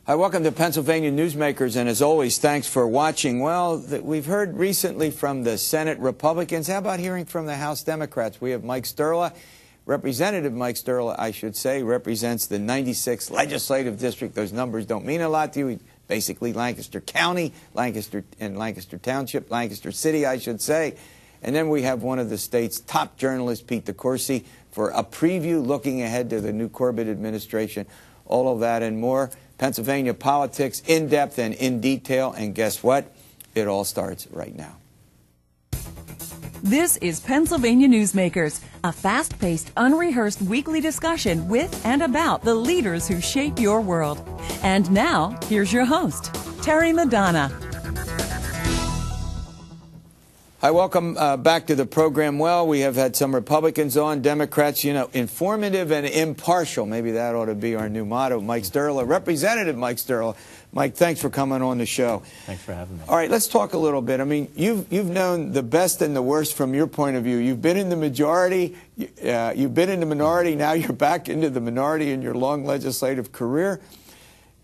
Hi, welcome to Pennsylvania Newsmakers, and as always, thanks for watching. Well, we've heard recently from the Senate Republicans. How about hearing from the House Democrats? We have Mike Sturla, Representative Mike Sturla, I should say, represents the 96th Legislative District. Those numbers don't mean a lot to you. Basically, Lancaster County, Lancaster Township, Lancaster City, I should say. And then we have one of the state's top journalists, Pete DeCoursey, for a preview looking ahead to the new Corbett administration. All of that and more. Pennsylvania politics, in depth and in detail. And guess what? It all starts right now. This is Pennsylvania Newsmakers, a fast-paced, unrehearsed weekly discussion with and about the leaders who shape your world. And now, here's your host, Terry Madonna. Hi, welcome back to the program. Well, we have had some Republicans on, Democrats, you know, informative and impartial. Maybe that ought to be our new motto. Mike Sturla, Representative Mike Sturla. Mike, thanks for coming on the show. Thanks for having me. All right, let's talk a little bit. I mean, you've known the best and the worst from your point of view. You've been in the majority, you've been in the minority, now you're back into the minority in your long legislative career.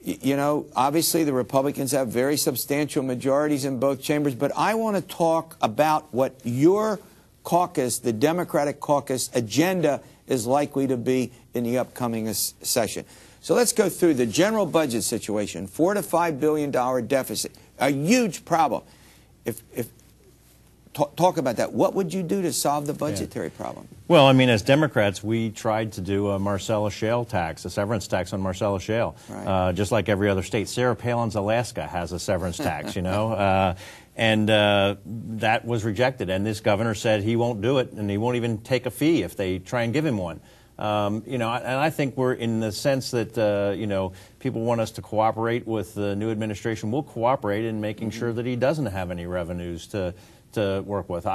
You know, obviously the Republicans have very substantial majorities in both chambers, but I want to talk about what your caucus, the Democratic caucus agenda is likely to be in the upcoming session. So let's go through the general budget situation, $4 to $5 billion deficit, a huge problem. Talk about that. What would you do to solve the budgetary problem? Well, I mean, as Democrats, we tried to do a Marcellus Shale tax, a severance tax on Marcellus Shale, right. Just like every other state. Sarah Palin's Alaska has a severance tax, you know, and that was rejected. And this governor said he won't do it, and he won't even take a fee if they try and give him one. You know, and I think we're in the sense that, you know, people want us to cooperate with the new administration. We'll cooperate in making sure that he doesn't have any revenues to work with.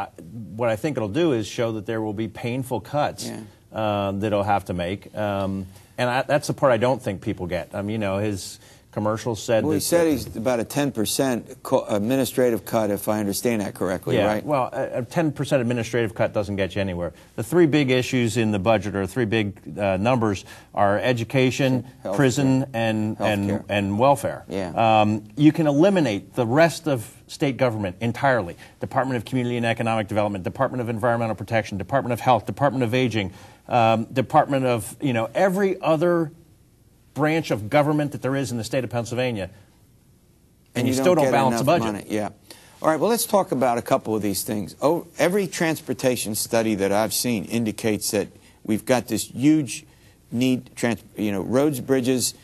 What I think it'll do is show that there will be painful cuts that he'll have to make. And that's the part I don't think people get. I mean, you know, his commercials said well, he said he's about a 10% administrative cut, if I understand that correctly, right? Well, a 10% administrative cut doesn't get you anywhere. The three big issues in the budget, or three big numbers, are education, prison, and welfare. Yeah. You can eliminate the rest of state government entirely. Department of Community and Economic Development, Department of Environmental Protection, Department of Health, Department of Aging, Department of, you know, every other branch of government that there is in the state of Pennsylvania, and you still don't balance the budget. Money. Yeah. All right, well, let's talk about a couple of these things. Every transportation study that I've seen indicates that we've got this huge need, you know, roads, bridges,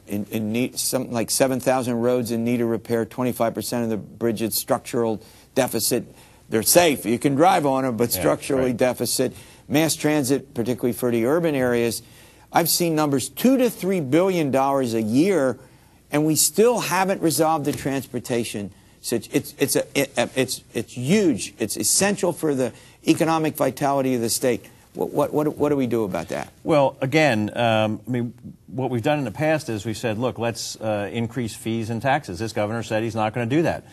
in need, something like 7,000 roads in need of repair, 25% of the bridges, structural deficit. They're safe. You can drive on them, but structurally deficit. Mass transit, particularly for the urban areas. I've seen numbers $2 to $3 billion a year, and we still haven't resolved the transportation. It's huge. It's essential for the economic vitality of the state. What do we do about that? Well, again, I mean, what we've done in the past is we said, look, let's increase fees and taxes. This governor said he's not going to do that.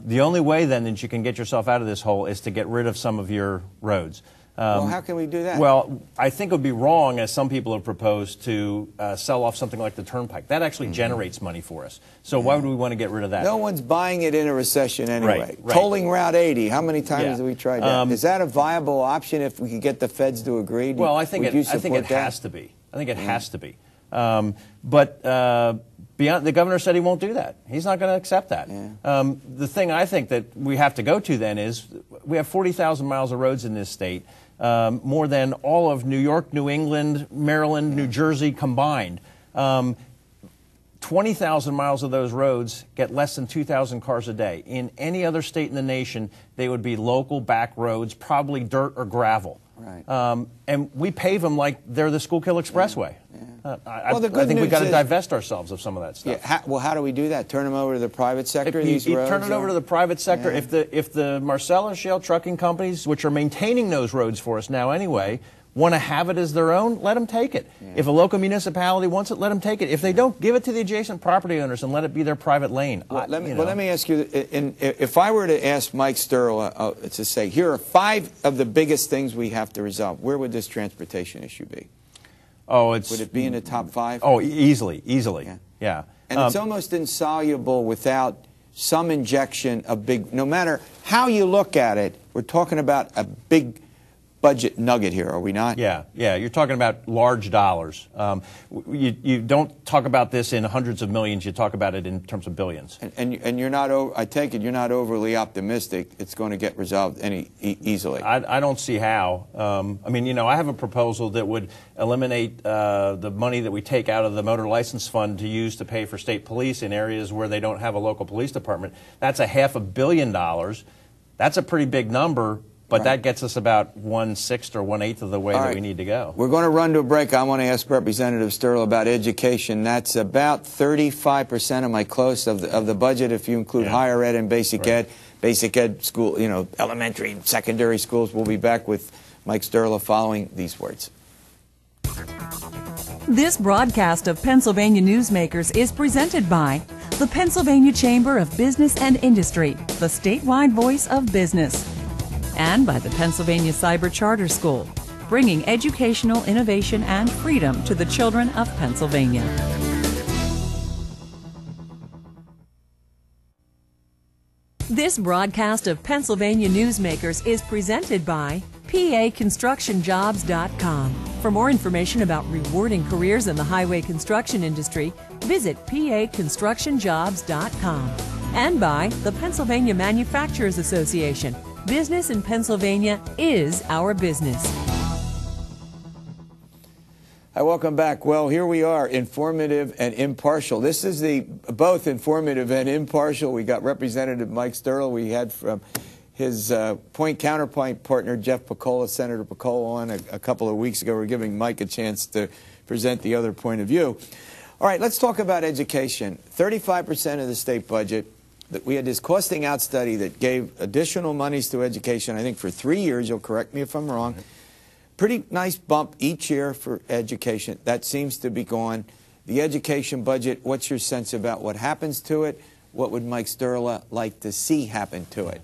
The only way then that you can get yourself out of this hole is to get rid of some of your roads. Well, how can we do that? Well, I think it would be wrong, as some people have proposed, to sell off something like the Turnpike. That actually generates money for us. So why would we want to get rid of that? No one's buying it in a recession anyway. Right. Tolling Route 80, how many times have we tried that? Is that a viable option if we could get the feds to agree? Well, I think it has to be. I think it has to be. But beyond, the governor said he won't do that. He's not going to accept that. Yeah. The thing I think that we have to go to then is we have 40,000 miles of roads in this state. More than all of New York, New England, Maryland, New Jersey combined. 20,000 miles of those roads get less than 2,000 cars a day. In any other state in the nation, they would be local back roads, probably dirt or gravel. Right. And we pave them like they're the Schuylkill Expressway. I think we've got to divest ourselves of some of that stuff. Yeah, well, how do we do that? Turn them over to the private sector? These roads? Turn it over to the private sector. Yeah. If the Marcellus Shale trucking companies, which are maintaining those roads for us now anyway, want to have it as their own, let them take it. Yeah. If a local municipality wants it, let them take it. If they don't, give it to the adjacent property owners and let it be their private lane. Well, let me ask you, if I were to ask Mike Sturla to say, here are 5 of the biggest things we have to resolve, where would this transportation issue be? Oh, would it be in the top 5? Oh, easily. Yeah. And it's almost insoluble without some injection of big, no matter how you look at it, we're talking about a big budget nugget here, are we not? Yeah, you're talking about large dollars. You don't talk about this in hundreds of millions, you talk about it in terms of billions. And you're not, I take it you're not overly optimistic it's going to get resolved easily. I don't see how. I mean, you know, I have a proposal that would eliminate the money that we take out of the motor license fund to use to pay for state police in areas where they don't have a local police department. That's $500 million. That's a pretty big number. But that gets us about 1/6 or 1/8 of the way that we need to go. We're going to run to a break. I want to ask Representative Sturla about education. That's about 35%, am I close, of the budget if you include higher ed and basic ed. Basic ed school, you know, elementary and secondary schools. We'll be back with Mike Sturla following these words. This broadcast of Pennsylvania Newsmakers is presented by the Pennsylvania Chamber of Business and Industry, the statewide voice of business. And by the Pennsylvania Cyber Charter School, bringing educational innovation and freedom to the children of Pennsylvania. This broadcast of Pennsylvania Newsmakers is presented by PAConstructionJobs.com. For more information about rewarding careers in the highway construction industry, visit PAConstructionJobs.com. And by the Pennsylvania Manufacturers Association. Business in Pennsylvania is our business. Hi, welcome back. Well, here we are, informative and impartial. This is both informative and impartial. We got Representative Mike Sturla. We had from his counterpoint partner, Jeff Piccola, Senator Piccola, on a couple of weeks ago. We're giving Mike a chance to present the other point of view. All right, let's talk about education. 35% of the state budget. We had this costing out study that gave additional monies to education, I think for 3 years. You'll correct me if I'm wrong. Pretty nice bump each year for education. That seems to be gone. The education budget, what's your sense about what happens to it? What would Mike Sturla like to see happen to it?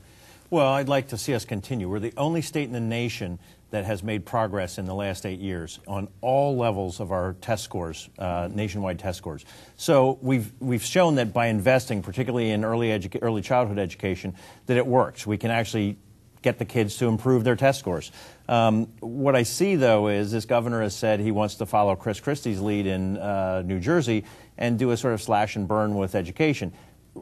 Well, I'd like to see us continue. We're the only state in the nation that has made progress in the last 8 years on all levels of our test scores, nationwide test scores. So we've shown that by investing, particularly in early childhood education, that it works. We can actually get the kids to improve their test scores. What I see, though, is this governor has said he wants to follow Chris Christie's lead in New Jersey and do a sort of slash and burn with education.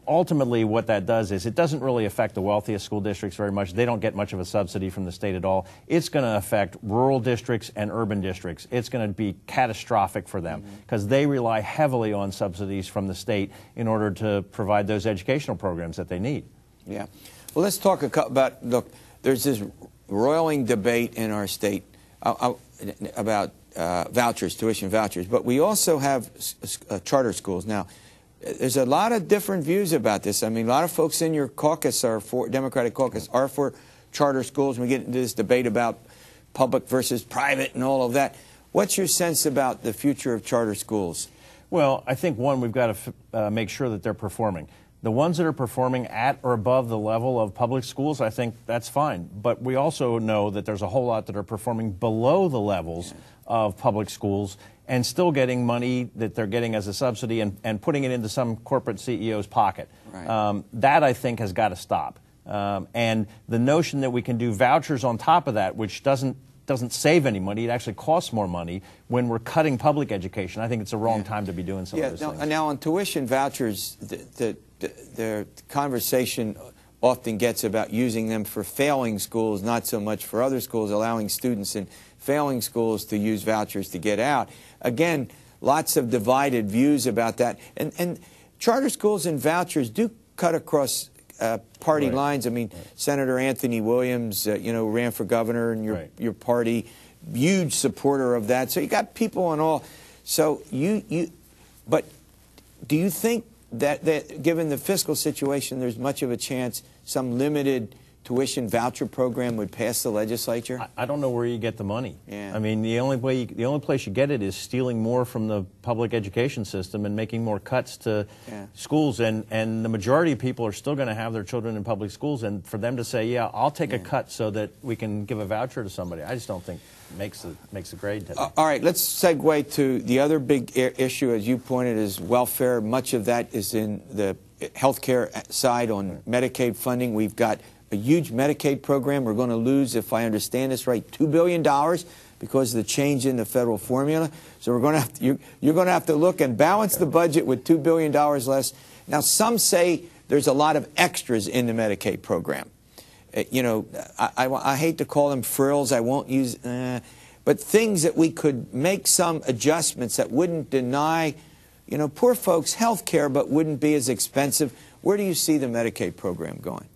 Ultimately, what that does is it doesn't really affect the wealthiest school districts very much. They don't get much of a subsidy from the state at all. It's going to affect rural districts and urban districts. It's going to be catastrophic for them because they rely heavily on subsidies from the state in order to provide those educational programs that they need. Yeah. Well, let's talk about, look, there's this roiling debate in our state about vouchers, tuition vouchers, but we also have charter schools. Now, there's a lot of different views about this. I mean, a lot of folks in your caucus Democratic caucus are for charter schools. We get into this debate about public versus private and all of that. What's your sense about the future of charter schools? Well, I think, one, we've got to make sure that they're performing. The ones that are performing at or above the level of public schools, I think that's fine. But we also know that there's a whole lot that are performing below the levels of public schools and still getting money that they're getting as a subsidy and putting it into some corporate CEO's pocket. Right. That, I think, has got to stop. And the notion that we can do vouchers on top of that, which doesn't save any money, it actually costs more money when we're cutting public education. I think it's a wrong time to be doing some of those things. Now, on tuition vouchers, the conversation often gets about using them for failing schools, not so much for other schools, allowing students in failing schools to use vouchers to get out. Again, lots of divided views about that. And charter schools and vouchers do cut across party lines. I mean, Senator Anthony Williams, ran for governor, and your party, huge supporter of that. So you got people on all. So but do you think that given the fiscal situation, there's much of a chance some limited tuition voucher program would pass the legislature? I don't know where you get the money. Yeah. I mean, the only place you get it is stealing more from the public education system and making more cuts to schools. And the majority of people are still going to have their children in public schools. And for them to say, yeah, I'll take a cut so that we can give a voucher to somebody, I just don't think makes a grade today. All right, let's segue to the other big issue, as you pointed, is welfare. Much of that is in the healthcare side on Medicaid funding. We've got a huge Medicaid program. We're going to lose, if I understand this right, $2 billion because of the change in the federal formula. So we're going to have to, you're going to have to look and balance the budget with $2 billion less. Now, some say there's a lot of extras in the Medicaid program. You know, I hate to call them frills. I won't use, but things that we could make some adjustments that wouldn't deny, you know, poor folks health care, but wouldn't be as expensive. Where do you see the Medicaid program going?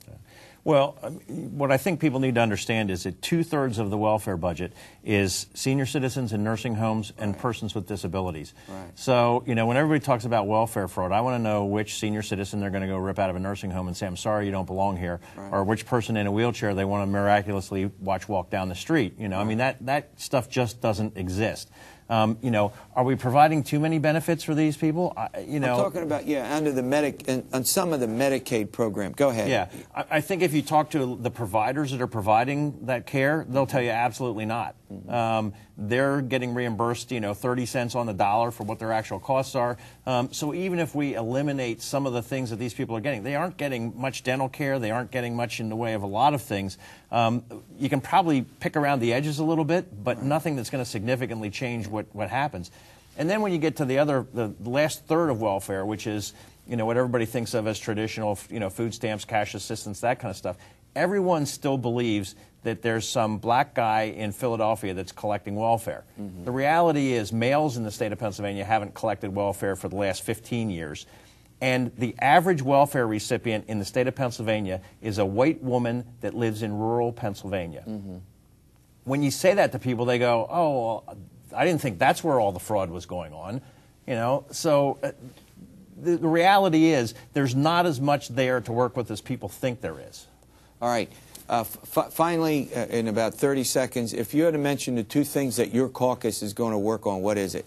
Well, what I think people need to understand is that 2/3 of the welfare budget is senior citizens in nursing homes and persons with disabilities. Right. So, you know, when everybody talks about welfare fraud, I want to know which senior citizen they're going to go rip out of a nursing home and say, I'm sorry, you don't belong here, or which person in a wheelchair they want to miraculously watch walk down the street. You know, I mean, that stuff just doesn't exist. You know, are we providing too many benefits for these people? You know, I'm talking about, under the on some of the Medicaid program. Go ahead. Yeah, I think if you talk to the providers that are providing that care, they'll tell you absolutely not. They're getting reimbursed, you know, 30 cents on the dollar for what their actual costs are. So even if we eliminate some of the things that these people are getting, they aren't getting much dental care. They aren't getting much in the way of a lot of things. You can probably pick around the edges a little bit, but nothing that's going to significantly change what happens. And then when you get to the last third of welfare, which is, you know, what everybody thinks of as traditional, you know, food stamps, cash assistance, that kind of stuff, everyone still believes that there's some black guy in Philadelphia that's collecting welfare. The reality is males in the state of Pennsylvania haven't collected welfare for the last 15 years. And the average welfare recipient in the state of Pennsylvania is a white woman that lives in rural Pennsylvania. When you say that to people, they go, oh, well, I didn't think that's where all the fraud was going on. You know, so the reality is there's not as much there to work with as people think there is. All right. Finally, in about 30 seconds, if you had to mention the two things that your caucus is going to work on, what is it?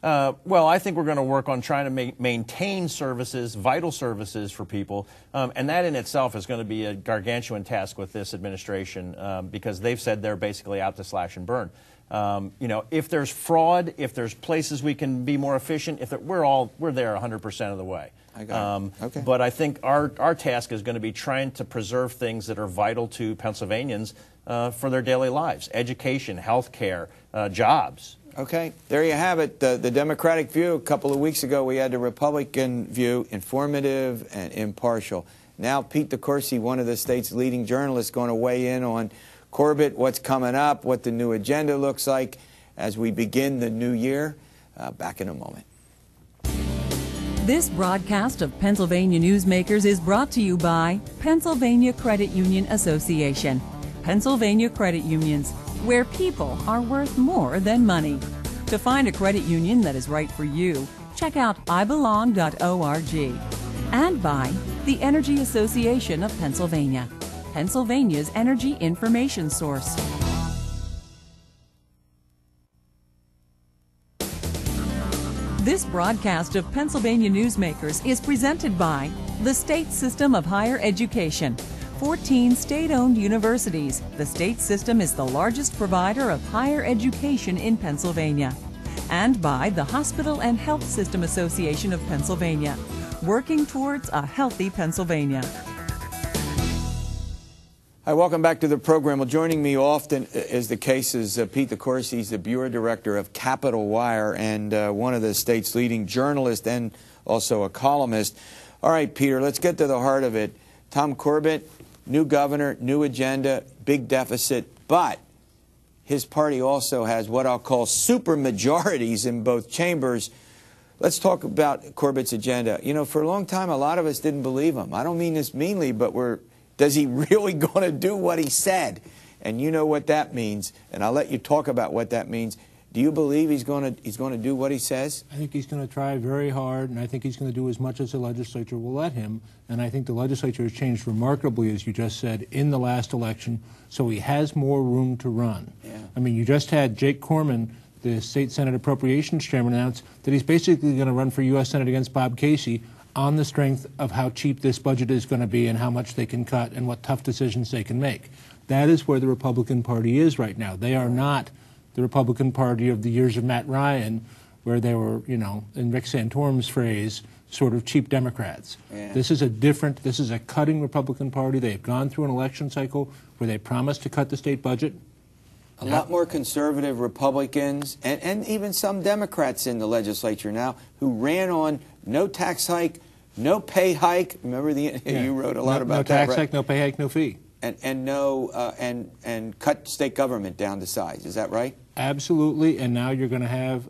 Well, I think we're going to work on trying to maintain services, vital services for people, and that in itself is going to be a gargantuan task with this administration because they've said they're basically out to slash and burn. You know, if there's fraud, if there's places we can be more efficient, we're there 100% of the way. I got it. Okay. But I think our task is going to be trying to preserve things that are vital to Pennsylvanians for their daily lives: education, health care, jobs. Okay, there you have it. The Democratic view. A couple of weeks ago, we had the Republican view, informative and impartial. Now, Pete DeCoursey, one of the state's leading journalists, going to weigh in on Corbett, what's coming up, what the new agenda looks like as we begin the new year. Back in a moment. This broadcast of Pennsylvania Newsmakers is brought to you by Pennsylvania Credit Union Association. Pennsylvania Credit Unions, where people are worth more than money. To find a credit union that is right for you, check out ibelong.org. And by the Energy Association of Pennsylvania, Pennsylvania's energy information source. This broadcast of Pennsylvania Newsmakers is presented by the State System of Higher Education. 14 state-owned universities. The state system is the largest provider of higher education in Pennsylvania. And by the Hospital and Health System Association of Pennsylvania, working towards a healthy Pennsylvania. Hi, welcome back to the program. Well, joining me often, as the case is Pete DeCoursey. He's the Bureau Director of Capitolwire and one of the state's leading journalists and also a columnist. All right, Peter, let's get to the heart of it. Tom Corbett, new governor, new agenda, big deficit, but his party also has what I'll call super majorities in both chambers. Let's talk about Corbett's agenda. You know, for a long time, a lot of us didn't believe him. I don't mean this meanly, but does he really going to do what he said? And you know what that means, and I'll let you talk about what that means. Do you believe he's going to do what he says? I think he's going to try very hard, and I think he's going to do as much as the legislature will let him. And I think the legislature has changed remarkably, as you just said, in the last election, so he has more room to run. Yeah. I mean, you just had Jake Corman, the State Senate Appropriations Chairman, announce that he's basically going to run for U.S. Senate against Bob Casey on the strength of how cheap this budget is going to be and how much they can cut and what tough decisions they can make. That is where the Republican Party is right now. They are not the Republican Party of the years of Matt Ryan, where they were, you know, in Rick Santorum's phrase, sort of cheap Democrats. Yeah. This is a cutting Republican Party. They've gone through an election cycle where they promised to cut the state budget. A lot more conservative Republicans and even some Democrats in the legislature now who ran on no tax hike, no pay hike. Remember, you wrote a lot about that. No tax right? hike, no pay hike, no fee. And no and cut state government down to size. Is that right? Absolutely. And now you're going to have,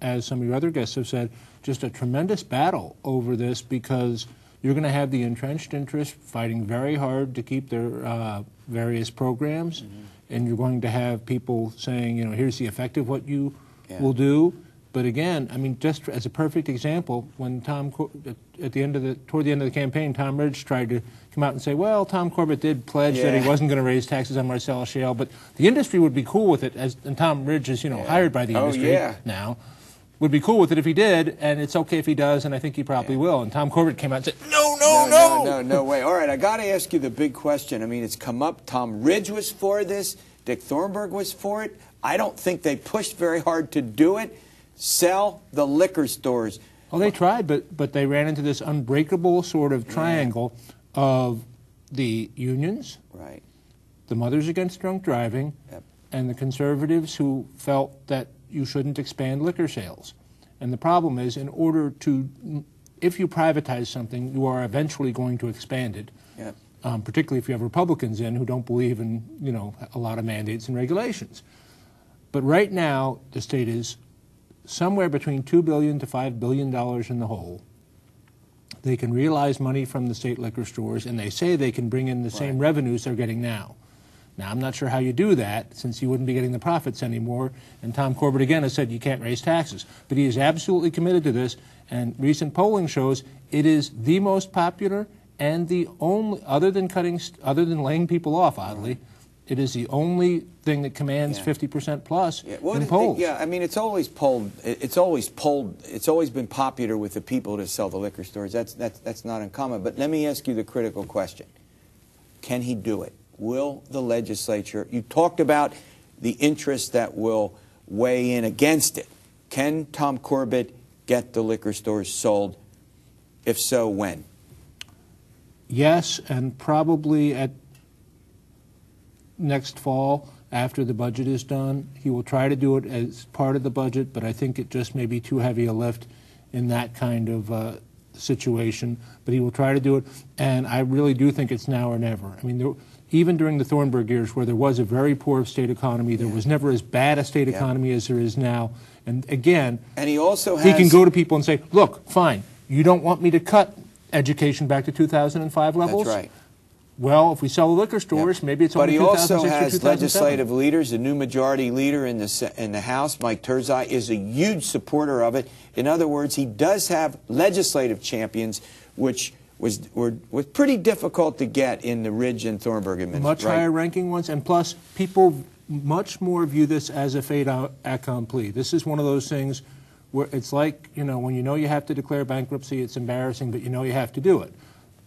as some of your other guests have said, just a tremendous battle over this, because you're going to have the entrenched interest fighting very hard to keep their various programs, and you're going to have people saying, you know, here's the effect of what you will do. But again, I mean, just as a perfect example, when toward the end of the campaign, Tom Ridge tried to come out and say, well, Tom Corbett did pledge that he wasn't going to raise taxes on Marcellus Shale, but the industry would be cool with it, and Tom Ridge is, you know, hired by the industry now, would be cool with it if he did, and it's okay if he does, and I think he probably will. And Tom Corbett came out and said, no way. All right, I got to ask you the big question. I mean, it's come up. Tom Ridge was for this. Dick Thornburg was for it. I don't think they pushed very hard to do it. Sell the liquor stores. Well, they tried, but they ran into this unbreakable sort of triangle of the unions, right, the Mothers Against Drunk Driving, and the conservatives who felt that you shouldn't expand liquor sales. And the problem is, in order to, if you privatize something, you are eventually going to expand it. Particularly if you have Republicans in who don't believe in, you know, a lot of mandates and regulations. But right now, the state is somewhere between $2 billion to $5 billion in the hole. They can realize money from the state liquor stores, and they say they can bring in the same revenues they're getting now. Now, I'm not sure how you do that, since you wouldn't be getting the profits anymore, and Tom Corbett again has said you can't raise taxes. But he is absolutely committed to this, and recent polling shows it is the most popular and the only, other than laying people off, oddly, it is the only thing that commands 50% plus in polls. I mean, it's always been popular with the people to sell the liquor stores. That's not uncommon. But let me ask you the critical question: can he do it? Will the legislature? You talked about the interests that will weigh in against it. Can Tom Corbett get the liquor stores sold? If so, when? Yes, and probably at next fall, after the budget is done. He will try to do it as part of the budget, but I think it just may be too heavy a lift in that kind of situation. But he will try to do it, and I really do think it's now or never. I mean, even during the Thornburg years, where there was a very poor state economy, there was never as bad a state economy as there is now. And again, and he can go to people and say, look, fine, you don't want me to cut education back to 2005 levels? That's right. Well, if we sell the liquor stores, maybe it's only 2006 or 2007. But he also has legislative leaders. The new majority leader in the House, Mike Terzi, is a huge supporter of it. In other words, he does have legislative champions, which was pretty difficult to get in the Ridge and Thornburg administration. Much higher ranking ones, and plus, people much more view this as a fait accompli. This is one of those things where it's like, you know, when you know you have to declare bankruptcy, it's embarrassing, but you know you have to do it.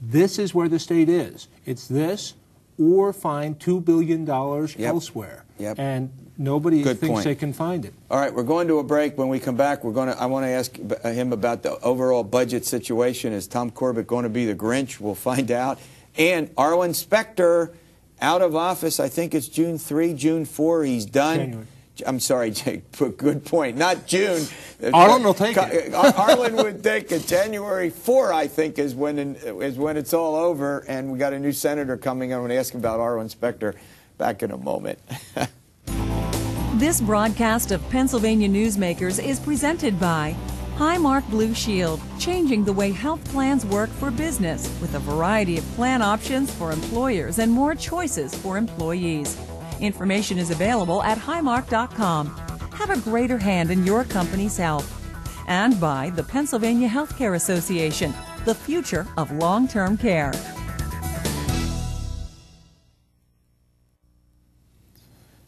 This is where the state is. It's this, or find $2 billion elsewhere. And nobody thinks they can find it. All right, we're going to a break. When we come back, I want to ask him about the overall budget situation. Is Tom Corbett going to be the Grinch? We'll find out. And Arlen Specter, out of office, I think it's June 3, June 4, he's done. January. I'm sorry, Jake, good point. Not June. Arlen will take it. Arlen would take it. January 4, I think, is when it's all over, and we got a new senator coming. I'm going to ask him about Arlen Specter back in a moment. This broadcast of Pennsylvania Newsmakers is presented by Highmark Blue Shield, changing the way health plans work for business with a variety of plan options for employers and more choices for employees. Information is available at highmark.com. have a greater hand in your company's health. And by the Pennsylvania Healthcare Association, the future of long-term care.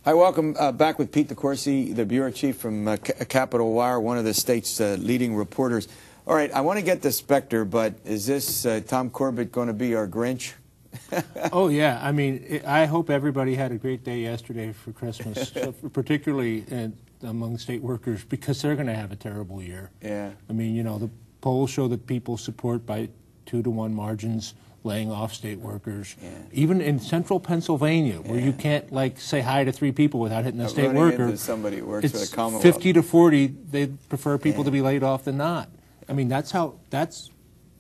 Hi, welcome back with Pete DeCoursey, the Bureau Chief from Capitolwire, one of the state's leading reporters. All right, I want to get to Spectre, but is this Tom Corbett going to be our Grinch? Oh, yeah. I mean, I hope everybody had a great day yesterday for Christmas, so particularly among state workers, because they're going to have a terrible year. Yeah. I mean, you know, the polls show that people support by 2-to-1 margins laying off state workers. Yeah. Even in central Pennsylvania, where you can't, like, say hi to 3 people without hitting a state worker. Into somebody who works for the Commonwealth. 50-40, they prefer people to be laid off than not. I mean, that's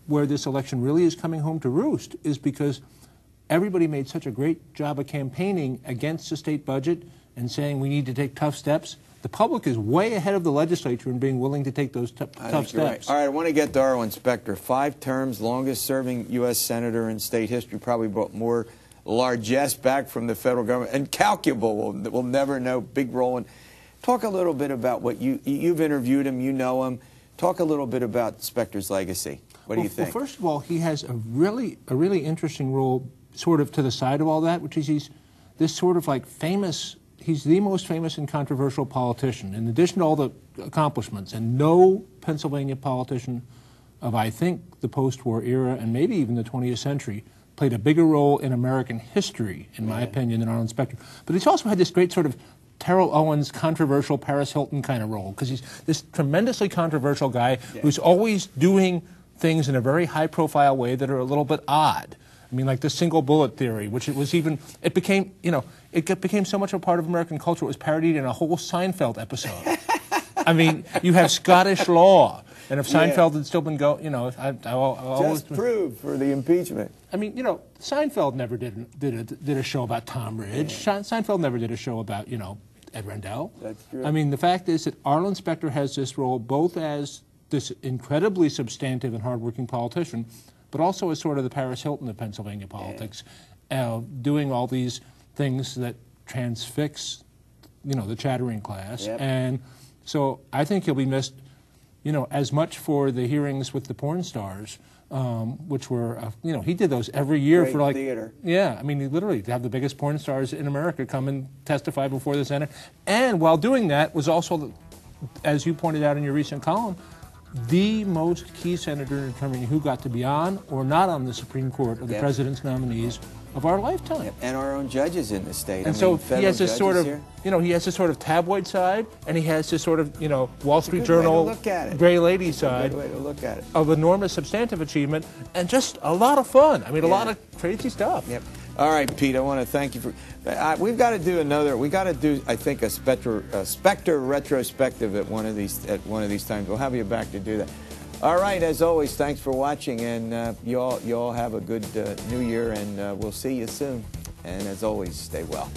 where this election really is coming home to roost, is because everybody made such a great job of campaigning against the state budget and saying we need to take tough steps. The public is way ahead of the legislature in being willing to take those tough steps. Right. All right, I want to get to Darwin Specter. 5 terms, longest-serving U.S. senator in state history, probably brought more largesse back from the federal government. Incalculable, we'll never know, big role. And talk a little bit about what you've interviewed him, you know him. Talk a little bit about Specter's legacy. What do you think? Well, first of all, he has a really interesting role sort of to the side of all that, which is he's this sort of like famous, he's the most famous and controversial politician, in addition to all the accomplishments. And no Pennsylvania politician of, I think, the post-war era and maybe even the 20th century played a bigger role in American history, in my opinion, than Arnold Specter. But he's also had this great sort of Terrell Owens controversial Paris Hilton kind of role, because he's this tremendously controversial guy who's always doing things in a very high-profile way that are a little bit odd. I mean, like the single bullet theory, which it became, you know, it became so much a part of American culture, it was parodied in a whole Seinfeld episode. I mean, you have Scottish law, and if Seinfeld had still been going, you know, I always just proved for the impeachment. I mean, you know, Seinfeld never did a show about Tom Ridge. Seinfeld never did a show about, you know, Ed Rendell. That's true. I mean, the fact is that Arnold Specter has this role both as this incredibly substantive and hardworking politician, but also as sort of the Paris Hilton of Pennsylvania politics, doing all these things that transfix, you know, the chattering class. And so I think he'll be missed, you know, as much for the hearings with the porn stars, which were, you know, he did those every year. Great for like theater. Yeah, I mean, he literally have the biggest porn stars in America come and testify before the Senate. And while doing that was also, as you pointed out in your recent column, the most key senator in determining who got to be on or not on the Supreme Court of the president's nominees of our lifetime. And our own judges in the state. And so he has this sort of, you know, he has this sort of tabloid side, and he has this sort of, you know, Wall Street Journal gray lady side way to look at it. of enormous substantive achievement and just a lot of fun. I mean, a lot of crazy stuff. All right, Pete, I want to thank you for. We've got to do another. We got to do, I think, a Spectre retrospective at one of these times. We'll have you back to do that. All right, as always, thanks for watching, and you all have a good New Year, and we'll see you soon. And as always, stay well.